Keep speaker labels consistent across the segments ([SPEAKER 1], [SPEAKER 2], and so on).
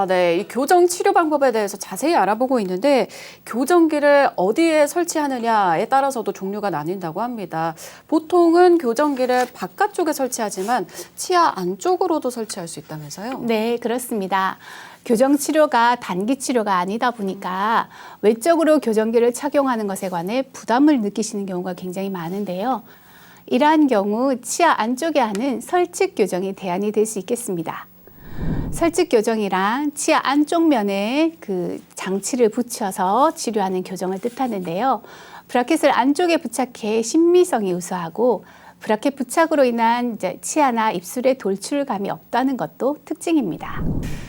[SPEAKER 1] 네. 이 교정 치료 방법에 대해서 자세히 알아보고 있는데 교정기를 어디에 설치하느냐에 따라서도 종류가 나뉜다고 합니다. 보통은 교정기를 바깥쪽에 설치하지만 치아 안쪽으로도 설치할 수 있다면서요?
[SPEAKER 2] 네, 그렇습니다. 교정 치료가 단기 치료가 아니다 보니까 외적으로 교정기를 착용하는 것에 관해 부담을 느끼시는 경우가 굉장히 많은데요. 이러한 경우 치아 안쪽에 하는 설치 교정이 대안이 될 수 있겠습니다. 설치 교정이란 치아 안쪽 면에 그 장치를 붙여서 치료하는 교정을 뜻하는데요. 브라켓을 안쪽에 부착해 신미성이 우수하고 브라켓 부착으로 인한 치아나 입술에 돌출감이 없다는 것도 특징입니다.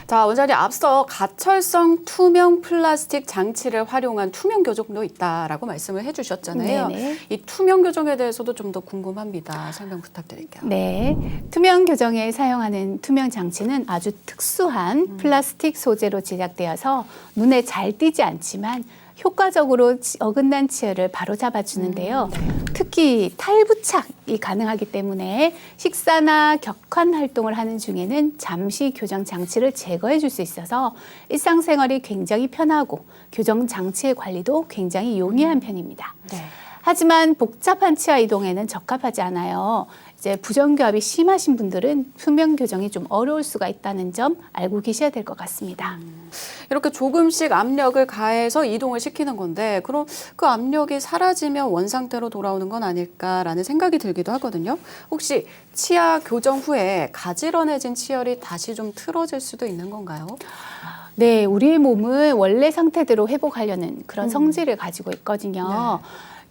[SPEAKER 1] 자, 원장님 앞서 가철성 투명 플라스틱 장치를 활용한 투명 교정도 있다라고 말씀을 해주셨잖아요.
[SPEAKER 2] 네네.
[SPEAKER 1] 이 투명 교정에 대해서도 좀 더 궁금합니다. 설명 부탁드릴게요.
[SPEAKER 2] 네, 투명 교정에 사용하는 투명 장치는 아주 특수한 플라스틱 소재로 제작되어서 눈에 잘 띄지 않지만 효과적으로 어긋난 치아를 바로 잡아주는데요. 특히 탈부착이 가능하기 때문에 식사나 격한 활동을 하는 중에는 잠시 교정 장치를 제거해 줄 수 있어서 일상생활이 굉장히 편하고 교정 장치의 관리도 굉장히 용이한 편입니다.
[SPEAKER 1] 네.
[SPEAKER 2] 하지만 복잡한 치아 이동에는 적합하지 않아요. 이제 부정교합이 심하신 분들은 투명 교정이 좀 어려울 수가 있다는 점 알고 계셔야 될 것 같습니다.
[SPEAKER 1] 이렇게 조금씩 압력을 가해서 이동을 시키는 건데 그럼 그 압력이 사라지면 원상태로 돌아오는 건 아닐까라는 생각이 들기도 하거든요. 혹시 치아 교정 후에 가지런해진 치열이 다시 좀 틀어질 수도 있는 건가요?
[SPEAKER 2] 네, 우리의 몸은 원래 상태대로 회복하려는 그런 성질을 가지고 있거든요.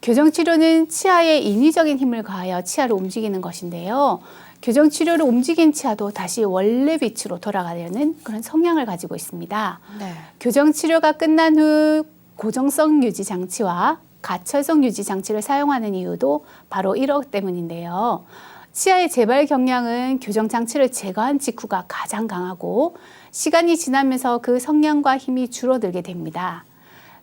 [SPEAKER 2] 교정 치료는 치아에 인위적인 힘을 가하여 치아를 움직이는 것인데요. 교정 치료를 움직인 치아도 다시 원래 위치로 돌아가려는 그런 성향을 가지고 있습니다.
[SPEAKER 1] 네.
[SPEAKER 2] 교정 치료가 끝난 후 고정성 유지 장치와 가철성 유지 장치를 사용하는 이유도 바로 이러 때문인데요. 치아의 재발 경향은 교정 장치를 제거한 직후가 가장 강하고 시간이 지나면서 그 성향과 힘이 줄어들게 됩니다.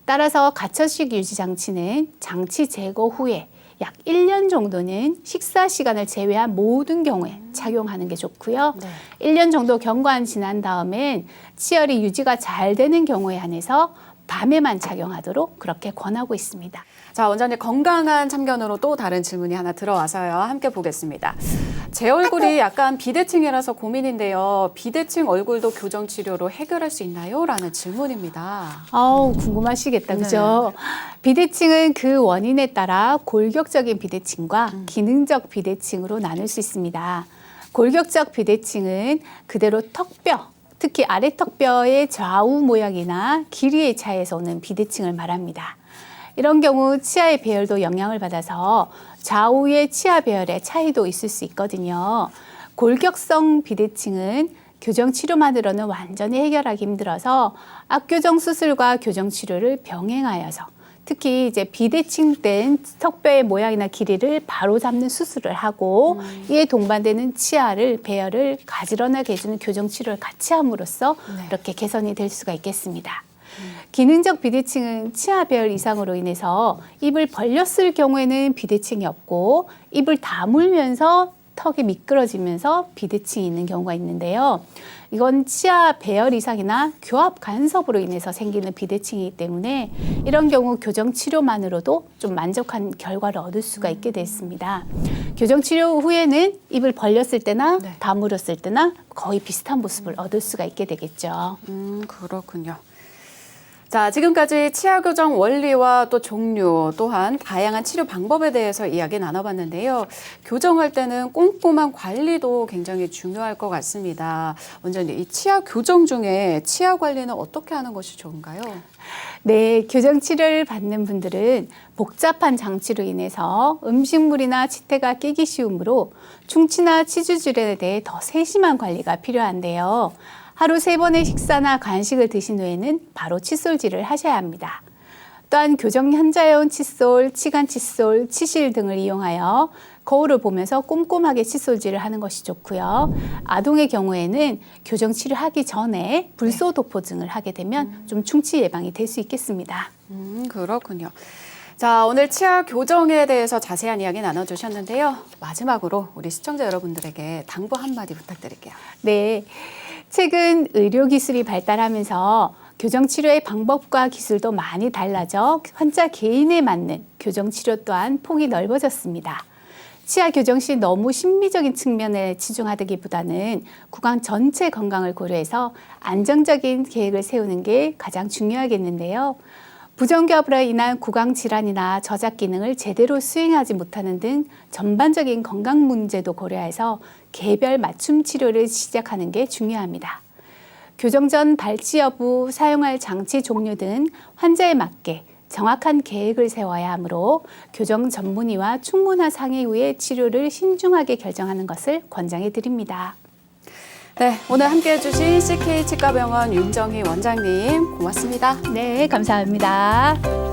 [SPEAKER 2] 따라서 가철식 유지 장치는 장치 제거 후에 약 1년 정도는 식사 시간을 제외한 모든 경우에 착용하는 게 좋고요.
[SPEAKER 1] 네.
[SPEAKER 2] 1년 정도 경과가 지난 다음엔 치열이 유지가 잘 되는 경우에 한해서 밤에만 착용하도록 그렇게 권하고 있습니다.
[SPEAKER 1] 자, 원장님 건강한 참견으로 또 다른 질문이 하나 들어와서요. 함께 보겠습니다. 제 얼굴이 약간 비대칭이라서 고민인데요. 비대칭 얼굴도 교정 치료로 해결할 수 있나요? 라는 질문입니다.
[SPEAKER 2] 아우, 궁금하시겠다, 그죠? 비대칭은 그 원인에 따라 골격적인 비대칭과 기능적 비대칭으로 나눌 수 있습니다. 골격적 비대칭은 그대로 턱뼈, 특히 아래턱뼈의 좌우 모양이나 길이의 차이에서 오는 비대칭을 말합니다. 이런 경우 치아의 배열도 영향을 받아서 좌우의 치아 배열의 차이도 있을 수 있거든요. 골격성 비대칭은 교정 치료만으로는 완전히 해결하기 힘들어서 앞교정 수술과 교정 치료를 병행하여서 특히 이제 비대칭된 턱뼈의 모양이나 길이를 바로 잡는 수술을 하고 이에 동반되는 치아를 배열을 가지런하게 해주는 교정 치료를 같이 함으로써 이렇게 개선이 될 수가 있겠습니다. 기능적 비대칭은 치아 배열 이상으로 인해서 입을 벌렸을 경우에는 비대칭이 없고 입을 다물면서 턱이 미끄러지면서 비대칭이 있는 경우가 있는데요. 이건 치아 배열 이상이나 교합 간섭으로 인해서 생기는 비대칭이기 때문에 이런 경우 교정 치료만으로도 좀 만족한 결과를 얻을 수가 있게 됐습니다. 교정 치료 후에는 입을 벌렸을 때나 다물었을 때나 거의 비슷한 모습을 얻을 수가 있게 되겠죠.
[SPEAKER 1] 그렇군요. 자, 지금까지 치아 교정 원리와 또 종류, 또한 다양한 치료 방법에 대해서 이야기 나눠봤는데요. 교정할 때는 꼼꼼한 관리도 굉장히 중요할 것 같습니다. 원장님, 이 치아 교정 중에 치아 관리는 어떻게 하는 것이 좋은가요?
[SPEAKER 2] 네, 교정 치료를 받는 분들은 복잡한 장치로 인해서 음식물이나 치태가 끼기 쉬우므로 충치나 치주질환에 대해 더 세심한 관리가 필요한데요. 하루 3번의 식사나 간식을 드신 후에는 바로 칫솔질을 하셔야 합니다. 또한 교정 현자용 칫솔, 치간 칫솔, 치실 등을 이용하여 거울을 보면서 꼼꼼하게 칫솔질을 하는 것이 좋고요. 아동의 경우에는 교정 치료하기 전에 불소 도포증을 하게 되면 좀 충치 예방이 될 수 있겠습니다.
[SPEAKER 1] 그렇군요. 자, 오늘 치아 교정에 대해서 자세한 이야기 나눠주셨는데요. 마지막으로 우리 시청자 여러분들에게 당부 한마디 부탁드릴게요.
[SPEAKER 2] 네. 최근 의료기술이 발달하면서 교정치료의 방법과 기술도 많이 달라져 환자 개인에 맞는 교정치료 또한 폭이 넓어졌습니다. 치아 교정 시 너무 심미적인 측면에 치중하기보다는 구강 전체 건강을 고려해서 안정적인 계획을 세우는 게 가장 중요하겠는데요. 부정교합으로 인한 구강 질환이나 저작 기능을 제대로 수행하지 못하는 등 전반적인 건강 문제도 고려해서 개별 맞춤 치료를 시작하는 게 중요합니다. 교정 전 발치 여부, 사용할 장치 종류 등 환자에 맞게 정확한 계획을 세워야 하므로 교정 전문의와 충분한 상의 후에 치료를 신중하게 결정하는 것을 권장해 드립니다.
[SPEAKER 1] 네, 오늘 함께해 주신 CK 치과병원 윤정희 원장님 고맙습니다.
[SPEAKER 2] 네, 감사합니다.